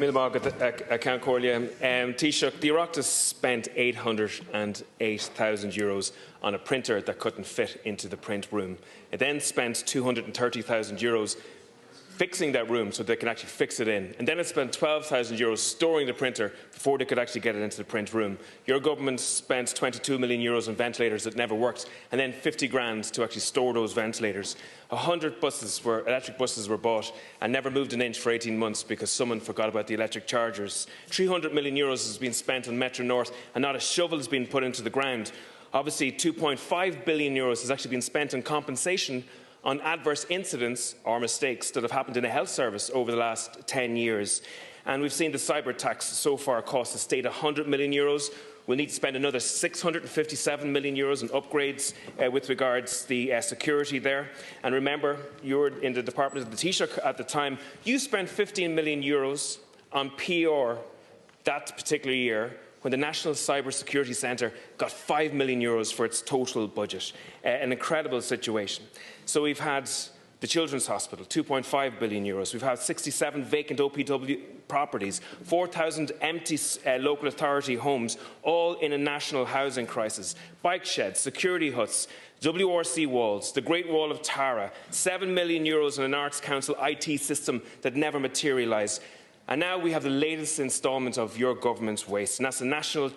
Count Corlia. Taoiseach, the Oireachtas spent €808,000 on a printer that couldn't fit into the print room. It then spent €230,000 fixing that room so they can actually fix it in. And then it spent €12,000 storing the printer before they could actually get it into the print room. Your government spent €22 million on ventilators that never worked, and then 50 grand to actually store those ventilators. 100 electric buses were bought and never moved an inch for 18 months because someone forgot about the electric chargers. €300 million has been spent on Metro North and not a shovel has been put into the ground. Obviously, €2.5 billion has actually been spent on compensation on adverse incidents or mistakes that have happened in a health service over the last 10 years. And we've seen the cyber tax so far cost the state €100 million. We'll need to spend another €657 million on upgrades with regards to the security there. And remember, you were in the Department of the Taoiseach at the time. You spent €15 million on PR that particular year, when the National Cyber Security Centre got €5 million for its total budget. An incredible situation. So we've had the Children's Hospital, €2.5 billion. We've had 67 vacant OPW properties, 4,000 empty local authority homes, all in a national housing crisis, bike sheds, security huts, WRC walls, the Great Wall of Tara, €7 million in an Arts Council IT system that never materialised. And now we have the latest instalment of your government's waste, and that's the National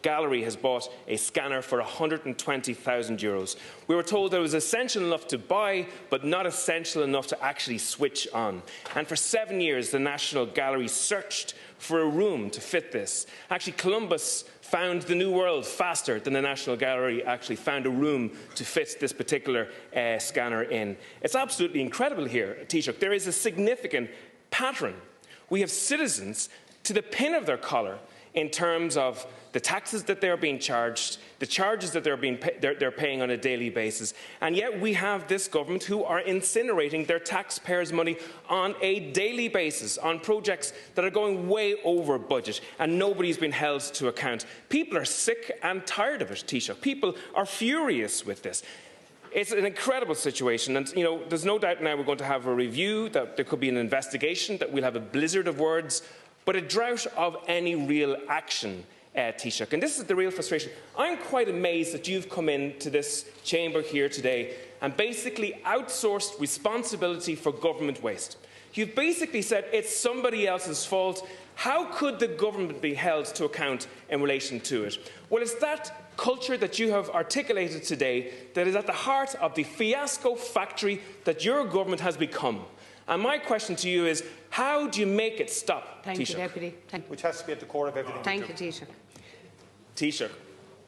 Gallery has bought a scanner for €120,000. We were told that it was essential enough to buy, but not essential enough to actually switch on. And for 7 years, the National Gallery searched for a room to fit this. Actually, Columbus found the New World faster than the National Gallery actually found a room to fit this particular scanner in. It's absolutely incredible here, Taoiseach. There is a significant pattern. We have citizens to the pin of their collar in terms of the taxes that they're being charged, the charges that they're paying on a daily basis, and yet we have this government who are incinerating their taxpayers' money on a daily basis on projects that are going way over budget, and nobody's been held to account. People are sick and tired of it, Taoiseach. People are furious with this. It's an incredible situation, and there's no doubt now we're going to have a review, that there could be an investigation, that we'll have a blizzard of words, but a drought of any real action, Taoiseach. And this is the real frustration. I'm quite amazed that you've come into this chamber here today and basically outsourced responsibility for government waste. You've basically said it's somebody else's fault. How could the government be held to account in relation to it? Well, it's that culture that you have articulated today that is at the heart of the fiasco factory that your government has become. And my question to you is, how do you make it stop, Thank Taoiseach? you, Deputy. Thank you. Which has to be at the core of everything. Thank you, Taoiseach. Taoiseach,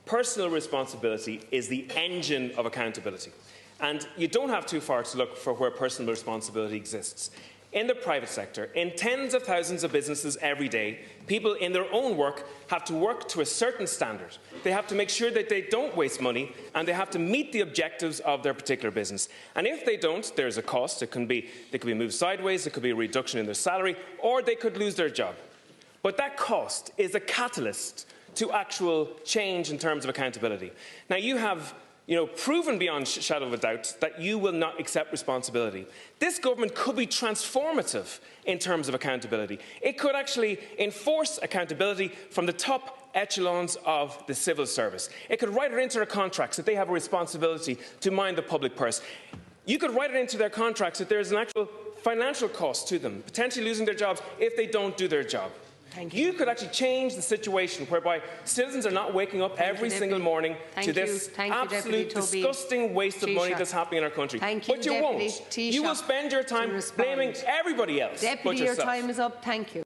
personal responsibility is the engine of accountability. And you don't have too far to look for where personal responsibility exists. In the private sector, in tens of thousands of businesses every day, people in their own work have to work to a certain standard. They have to make sure that they don't waste money, and they have to meet the objectives of their particular business. And if they don't, there's a cost. They could be moved sideways, it could be a reduction in their salary, or they could lose their job. But that cost is a catalyst to actual change in terms of accountability. Now, you have proven beyond shadow of a doubt that you will not accept responsibility. This government could be transformative in terms of accountability. It could actually enforce accountability from the top echelons of the civil service. It could write it into their contracts that they have a responsibility to mind the public purse. You could write it into their contracts that there is an actual financial cost to them, potentially losing their jobs if they don't do their job. You could actually change the situation whereby citizens are not waking up every single morning to this absolute disgusting waste of money that's happening in our country. But you won't. You will spend your time blaming everybody else but yourself. Deputy, your time is up. Thank you.